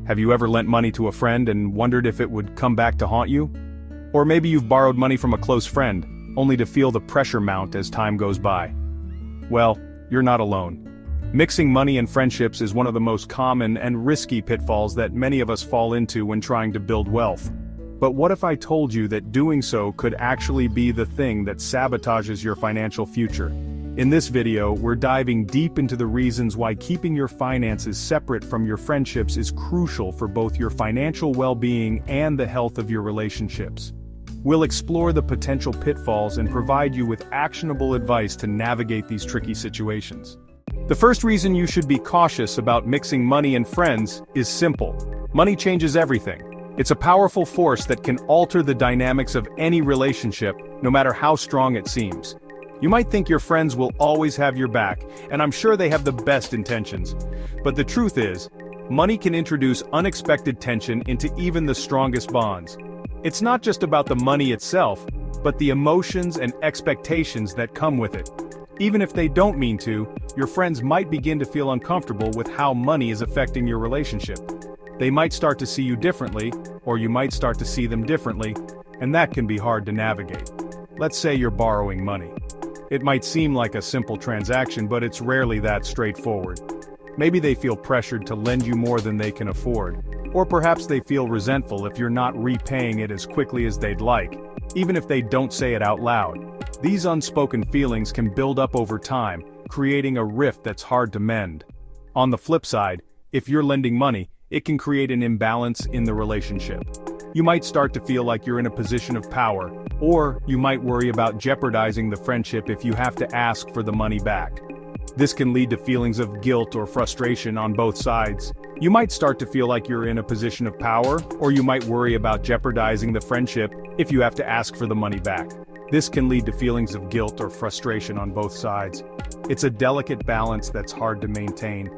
Have you ever lent money to a friend and wondered if it would come back to haunt you? Or maybe you've borrowed money from a close friend, only to feel the pressure mount as time goes by. Well, you're not alone. Mixing money and friendships is one of the most common and risky pitfalls that many of us fall into when trying to build wealth. But what if I told you that doing so could actually be the thing that sabotages your financial future? In this video, we're diving deep into the reasons why keeping your finances separate from your friendships is crucial for both your financial well-being and the health of your relationships. We'll explore the potential pitfalls and provide you with actionable advice to navigate these tricky situations. The first reason you should be cautious about mixing money and friends is simple. Money changes everything. It's a powerful force that can alter the dynamics of any relationship, no matter how strong it seems. You might think your friends will always have your back, and I'm sure they have the best intentions. But the truth is, money can introduce unexpected tension into even the strongest bonds. It's not just about the money itself, but the emotions and expectations that come with it. Even if they don't mean to, your friends might begin to feel uncomfortable with how money is affecting your relationship. They might start to see you differently, or you might start to see them differently, and that can be hard to navigate. Let's say you're borrowing money. It might seem like a simple transaction, but it's rarely that straightforward. Maybe they feel pressured to lend you more than they can afford, or perhaps they feel resentful if you're not repaying it as quickly as they'd like, even if they don't say it out loud. These unspoken feelings can build up over time, creating a rift that's hard to mend. On the flip side, if you're lending money, it can create an imbalance in the relationship. You might start to feel like you're in a position of power, or you might worry about jeopardizing the friendship if you have to ask for the money back. This can lead to feelings of guilt or frustration on both sides. You might start to feel like you're in a position of power, or you might worry about jeopardizing the friendship if you have to ask for the money back. This can lead to feelings of guilt or frustration on both sides. It's a delicate balance that's hard to maintain.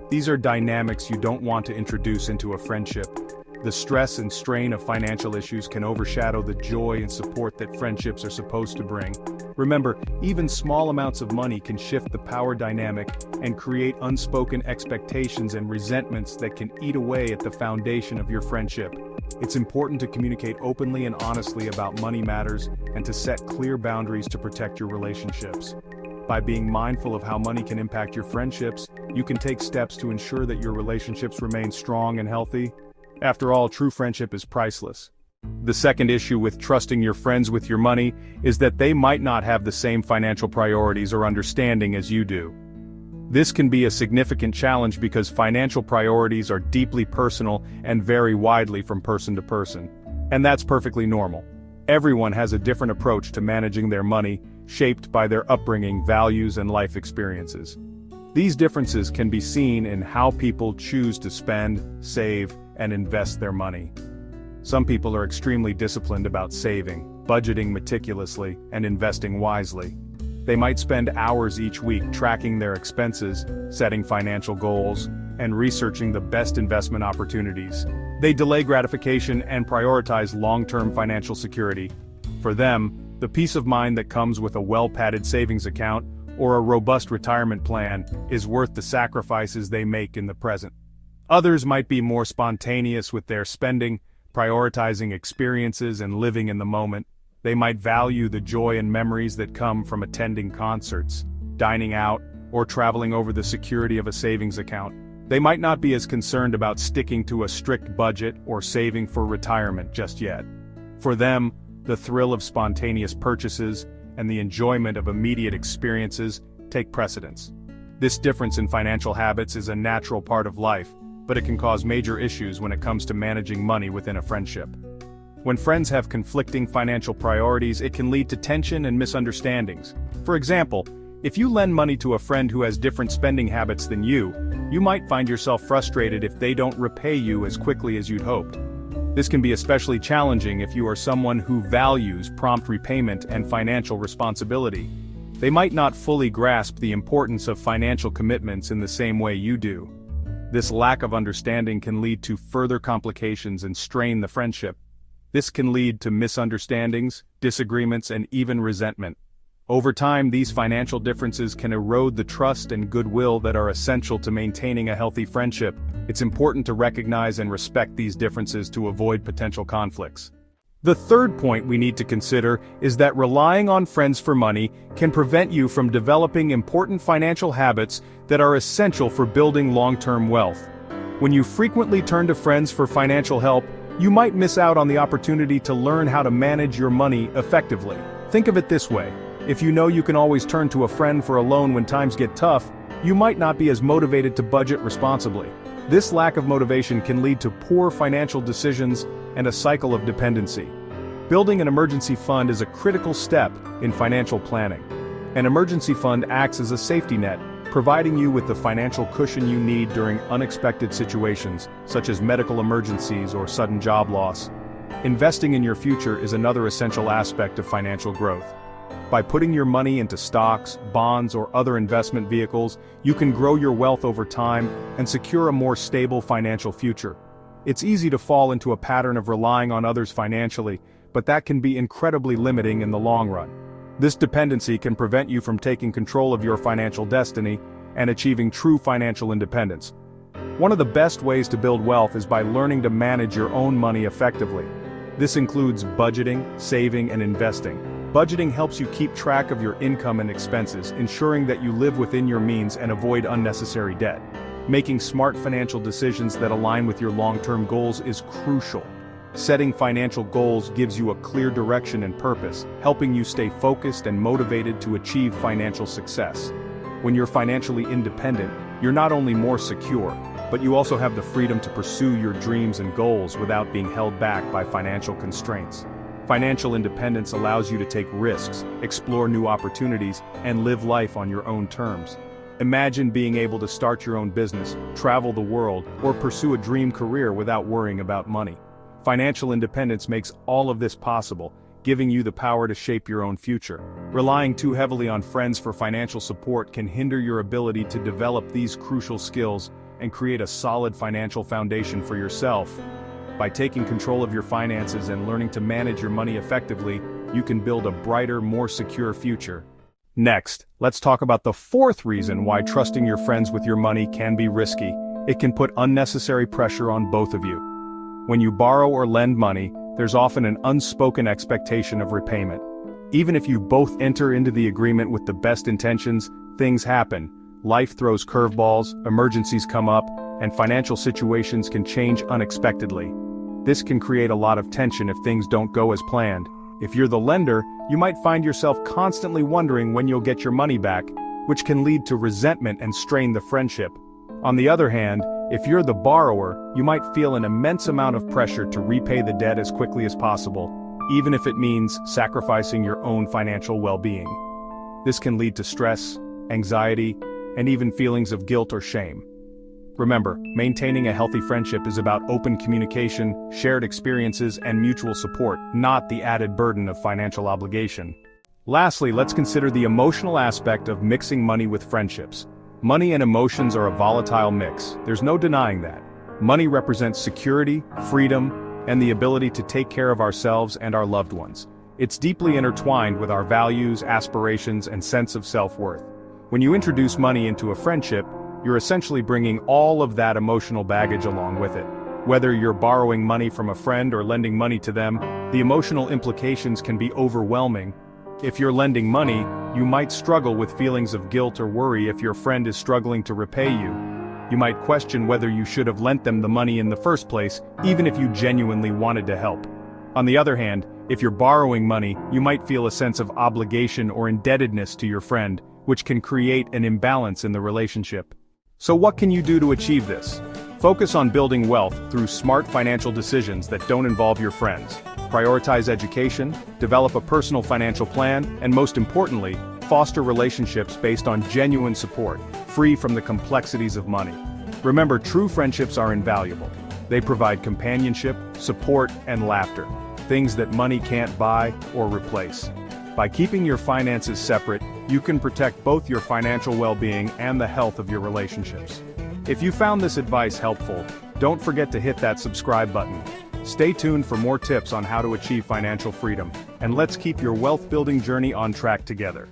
These are dynamics you don't want to introduce into a friendship. The stress and strain of financial issues can overshadow the joy and support that friendships are supposed to bring. Remember, even small amounts of money can shift the power dynamic and create unspoken expectations and resentments that can eat away at the foundation of your friendship. It's important to communicate openly and honestly about money matters and to set clear boundaries to protect your relationships. By being mindful of how money can impact your friendships, you can take steps to ensure that your relationships remain strong and healthy. After all, true friendship is priceless. The second issue with trusting your friends with your money is that they might not have the same financial priorities or understanding as you do. This can be a significant challenge because financial priorities are deeply personal and vary widely from person to person. And that's perfectly normal. Everyone has a different approach to managing their money, shaped by their upbringing, values, and life experiences. These differences can be seen in how people choose to spend, save, and invest their money. Some people are extremely disciplined about saving, budgeting meticulously, and investing wisely. They might spend hours each week tracking their expenses, setting financial goals, and researching the best investment opportunities. They delay gratification and prioritize long-term financial security. For them, the peace of mind that comes with a well-padded savings account or a robust retirement plan is worth the sacrifices they make in the present. Others might be more spontaneous with their spending, prioritizing experiences and living in the moment. They might value the joy and memories that come from attending concerts, dining out, or traveling over the security of a savings account. They might not be as concerned about sticking to a strict budget or saving for retirement just yet. For them, the thrill of spontaneous purchases and the enjoyment of immediate experiences take precedence. This difference in financial habits is a natural part of life, but it can cause major issues when it comes to managing money within a friendship. When friends have conflicting financial priorities, it can lead to tension and misunderstandings. For example, if you lend money to a friend who has different spending habits than you might find yourself frustrated if they don't repay you as quickly as you'd hoped. This can be especially challenging if you are someone who values prompt repayment and financial responsibility. They might not fully grasp the importance of financial commitments in the same way you do. This lack of understanding can lead to further complications and strain the friendship. This can lead to misunderstandings, disagreements, and even resentment. Over time, these financial differences can erode the trust and goodwill that are essential to maintaining a healthy friendship. It's important to recognize and respect these differences to avoid potential conflicts. The third point we need to consider is that relying on friends for money can prevent you from developing important financial habits that are essential for building long-term wealth. When you frequently turn to friends for financial help, you might miss out on the opportunity to learn how to manage your money effectively. Think of it this way: if you know you can always turn to a friend for a loan when times get tough, you might not be as motivated to budget responsibly. This lack of motivation can lead to poor financial decisions and a cycle of dependency. Building an emergency fund is a critical step in financial planning. An emergency fund acts as a safety net, providing you with the financial cushion you need during unexpected situations, such as medical emergencies or sudden job loss. Investing in your future is another essential aspect of financial growth. By putting your money into stocks, bonds, or other investment vehicles, you can grow your wealth over time and secure a more stable financial future. It's easy to fall into a pattern of relying on others financially, but that can be incredibly limiting in the long run. This dependency can prevent you from taking control of your financial destiny and achieving true financial independence. One of the best ways to build wealth is by learning to manage your own money effectively. This includes budgeting, saving, and investing. Budgeting helps you keep track of your income and expenses, ensuring that you live within your means and avoid unnecessary debt. Making smart financial decisions that align with your long-term goals is crucial. Setting financial goals gives you a clear direction and purpose, helping you stay focused and motivated to achieve financial success. When you're financially independent, you're not only more secure, but you also have the freedom to pursue your dreams and goals without being held back by financial constraints. Financial independence allows you to take risks, explore new opportunities, and live life on your own terms. Imagine being able to start your own business, travel the world, or pursue a dream career without worrying about money. Financial independence makes all of this possible, giving you the power to shape your own future. Relying too heavily on friends for financial support can hinder your ability to develop these crucial skills and create a solid financial foundation for yourself. By taking control of your finances and learning to manage your money effectively, you can build a brighter, more secure future. Next, let's talk about the fourth reason why trusting your friends with your money can be risky. It can put unnecessary pressure on both of you. When you borrow or lend money, there's often an unspoken expectation of repayment. Even if you both enter into the agreement with the best intentions, things happen. Life throws curveballs, emergencies come up, and financial situations can change unexpectedly. This can create a lot of tension if things don't go as planned. If you're the lender, you might find yourself constantly wondering when you'll get your money back, which can lead to resentment and strain the friendship. On the other hand, if you're the borrower, you might feel an immense amount of pressure to repay the debt as quickly as possible, even if it means sacrificing your own financial well-being. This can lead to stress, anxiety, and even feelings of guilt or shame. Remember, maintaining a healthy friendship is about open communication, shared experiences, and mutual support, not the added burden of financial obligation. Lastly, let's consider the emotional aspect of mixing money with friendships. Money and emotions are a volatile mix, there's no denying that. Money represents security, freedom, and the ability to take care of ourselves and our loved ones. It's deeply intertwined with our values, aspirations, and sense of self-worth. When you introduce money into a friendship, you're essentially bringing all of that emotional baggage along with it. Whether you're borrowing money from a friend or lending money to them, the emotional implications can be overwhelming. If you're lending money, you might struggle with feelings of guilt or worry if your friend is struggling to repay you. You might question whether you should have lent them the money in the first place, even if you genuinely wanted to help. On the other hand, if you're borrowing money, you might feel a sense of obligation or indebtedness to your friend, which can create an imbalance in the relationship. So what can you do to achieve this? Focus on building wealth through smart financial decisions that don't involve your friends. Prioritize education, develop a personal financial plan, and most importantly, foster relationships based on genuine support, free from the complexities of money. Remember, true friendships are invaluable. They provide companionship, support, and laughter, things that money can't buy or replace. By keeping your finances separate, you can protect both your financial well-being and the health of your relationships. If you found this advice helpful, don't forget to hit that subscribe button. Stay tuned for more tips on how to achieve financial freedom, and let's keep your wealth-building journey on track together.